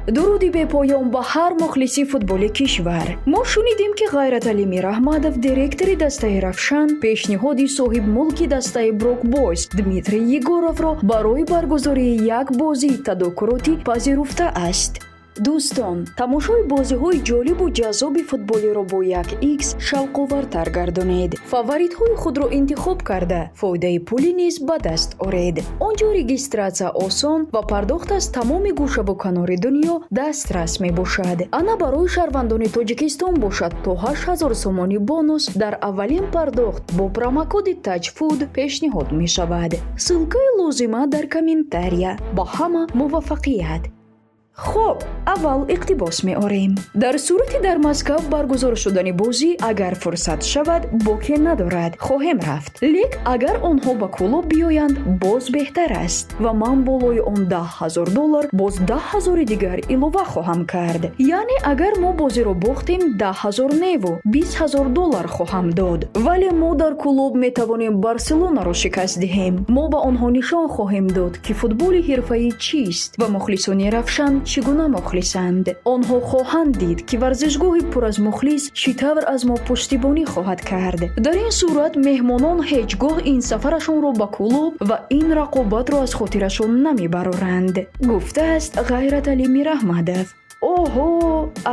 дуруди бепоён ба ҳар мухлиси футболи кишвар. Мо шунидем ки Ғайраталӣ Мираҳмадов, директори дастаи Равшан, пешниҳоди соҳибмулки дастаи Брок Бойз Дмитрий Егоровро барои баргузории як бозии тадоккуротӣ пазируфта аст. дӯстон, тамошои бозиҳои ҷолибу ҷаззоби футболиро бо 1x шавқовартар гардонед. фаворитҳои худро интихоб карда, фоидаи пулӣ низ ба даст оред. онҷо регистратсия осон ва пардохт аз тамоми гӯшаву канори дунё дастрас мебошад. ана барои шаҳрвандони Тоҷикистон бошад то 8000 сомони бонус дар аввалин пардохт бо промокоди Tajfood пешниҳод мешавад. ссилкаи лозима дар комментария. ба ҳама муваффақият. хоб, аввал иқтибос меорем. дар сурати дар Москав баргузор шудани бозӣ агар фурсат шавад, боке надорад, хоҳем рафт. лек агар онҳо ба клуб биёянд, боз беҳтар аст ва ман болои он $10,000 боз 10,000 дигар илова хоҳам кард. яъне агар мо бозиро бохтем, 10,000 неву $20,000 хоҳам дод. вале мо дар клуб метавонем Барселонаро шикаст диҳем. мо ба онҳо нишон хоҳем дод ки футболи ҳирфаӣ чист ва мухлисони Равшан чӣ гуна мухлисанд. онҳо хоҳанд дид ки варзишгоҳи пур аз мухлис чӣ тавр аз мо пуштибонӣ хоҳад кард. дар ин сурат меҳмонон ҳеҷ гоҳ ин сафарашонро ба клуб ва ин рақобатро аз хотирашон намебароранд, гуфтааст Ғайраталӣ Мираҳмадов. оҳо,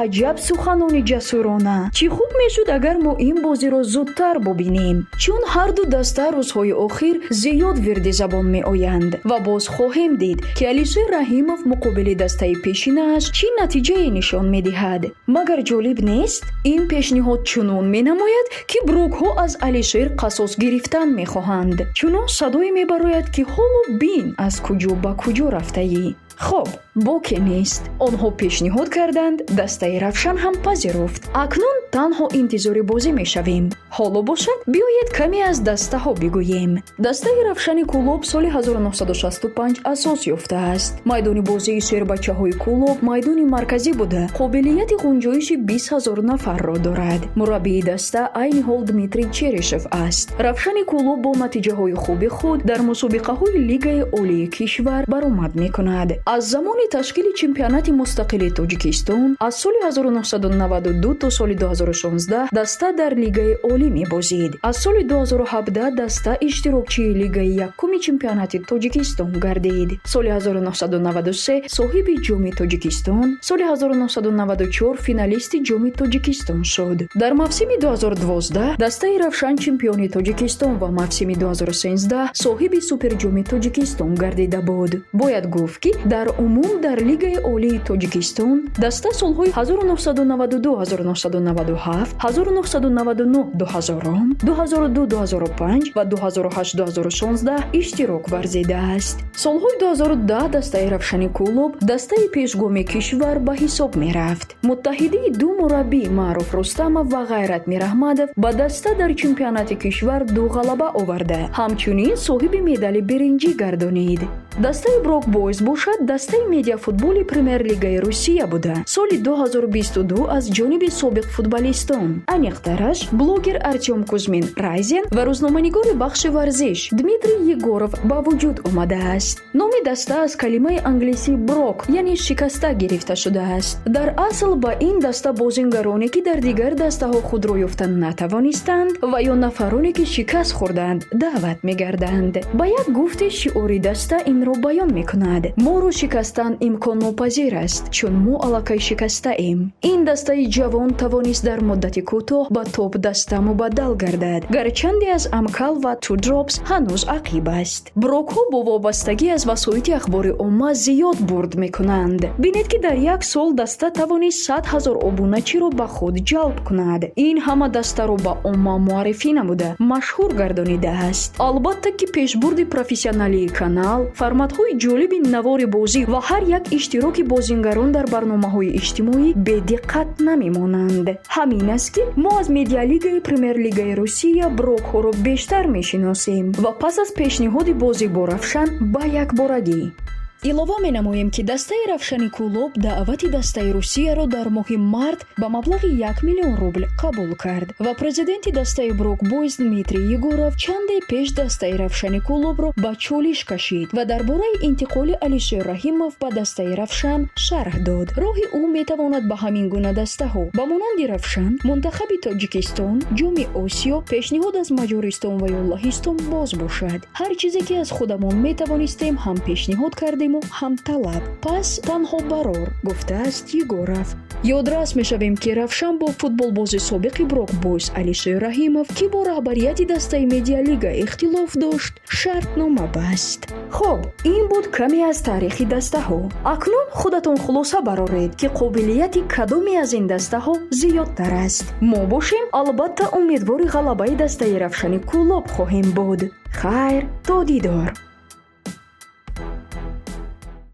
аҷаб суханони ҷасурона. чӣ хуб мешуд агар мо ин бозиро зудтар бубинем, чун ҳарду даста рӯзҳои охир зиёд вирди забон меоянд ва боз хоҳем дид ки Алишер Раҳимов муқобили дастаи пешинааш чӣ натиҷае нишон медиҳад. магар ҷолиб нест? ин пешниҳод чунон менамояд ки брокҳо аз Алишер қасос гирифтан мехоҳанд. чунон садое мебарояд ки ҳоло бин аз куҷо ба куҷо рафтаӣ. хоб, боке нест. онҳо пешниҳод карданд, дастаи Равшан ҳам пазируфт. акнун танҳо интизори бозӣ мешавем. ҳоло бошад, биёед каме аз дастаҳо бигӯем. дастаи Равшани клуб соли 1965 асос ёфтааст. майдони бозии сербачаҳои клуб майдони марказӣ буда, қобилияти ғунҷоиши 20,000 нафарро дорад. мураббии даста айни ҳол Дмитрий Черешев аст. Равшани клуб бо натиҷаҳои хуби худ дар мусобиқаҳои Лигаи олии кишвар баромад мекунад. аз замони ташкили чемпионати мустақили Тоҷикистон аз соли 1992 то соли 2016 даста дар Лигаи олӣ мебозид. аз соли 2017 даста иштирокчии Лигаи якуми чемпионати Тоҷикистон гардид. соли 1993 соҳиби ҷоми Тоҷикистон, соли 1994 финалисти ҷоми Тоҷикистон шуд. дар мавсими 2012 дастаи Равшан чемпиони Тоҷикистон ва мавсими 2013 соҳиби суперҷоми Тоҷикистон гардида буд. бояд гуфт ки дар умум дар Лигаи олии Тоҷикистон даста солҳои 1992-1997, 1999-2000, 2002-2005 ва 2008-2016 иштирок варзидааст. солҳои 2010 дастаи Равшани клуб дастаи пешгоми кишвар ба ҳисоб мерафт. муттаҳидии ду мураббӣ Маъруф Рустамов ва Ғайрат Мираҳмадов ба даста дар чемпионати кишвар 2 ғалаба оварда, ҳамчунин соҳиби медали биринҷӣ гардонид. дастаи Брок Бойз бошад дастаи медиафутболи Премер-лигаи Русия буда. соли 2022 аз ҷониби собиқ футболистон аниқтараш блогер Артём Кузьмин Райзен ва рӯзноманигори бахши варзиш Дмитрий Егоров ба вуҷуд омадааст. номи даста аз калимаи англисӣ брок, яъне шикаста гирифта шудааст. дар асл ба ин даста бозингароне ки дар дигар дастаҳо худро ёфта натавонистанд ва ё нафароне ки шикаст хӯрданд даъват мегарданд. ба як гуфти шиори даста инро баён мекунад: моро шикастан имконнопазир аст, чун мо аллакай шикастаем. ин дастаи ҷавон тавонист дар муддати кӯтоҳ ба топ даста мубаддал гардад, гарчанде аз Амкал ва Two Drops ҳанӯз ақиб аст. брокҳо бо вобастагӣ аз васоити ахбори омма зиёд бурд мекунанд. бинед ки дар як сол даста тавонист 100,000 обуначиро ба худ ҷалб кунад. ин ҳама дастаро ба омма муаррифӣ намуда машҳур гардонидааст. албатта ки пешбурди профессионалии канал, форматҳои ҷолиби навори бозӣ ва ҳар як иштироки бозингарон дар барномаҳои иҷтимоӣ бедиққат намемонанд. ҳамин аст ки мо аз медиалигаи Премер-лигаи Русия брокҳоро бештар мешиносем ва пас аз пешниҳоди бозӣ бо Равшан ба якборагӣ илова менамоем ки дастаи равшани кулоб даъвати дастаи русияро дар моҳи март ба маблағи 1 миллион рубл қабул кард ва президенти дастаи брок бойз Дмитрий Егоров чанде пеш дастаи равшани кулобро ба чолиш кашид ва дар бораи интиқоли Алишер Раҳимов ба дастаи равшан шарҳ дод. роҳи ӯ метавонад ба ҳамин гуна дастаҳо ба монанди равшан, мунтахаби Тоҷикистон, ҷоми Осиё, пешниҳод аз Маҷористон ва ё Лаҳистон боз бошад. ҳар чизе ки аз худамон метавонистем ҳам пешниҳод кардему ҳам талаб. пас танҳо барор, гуфтааст Егоров. ёдрас мешавем ки равшан бо футболбози собиқи брок бойз Алишер Раҳимов ки бо раҳбарияти дастаи медиалига ихтилоф дошт, шартнома баст. хоб, ин буд каме аз таърихи дастаҳо. акнун худатон хулоса бароред ки қобилияти кадоме аз ин дастаҳо зиёдтар аст. мо бошем албатта умедвори ғалабаи дастаи равшани кулоб хоҳем буд. хайр, то дидор.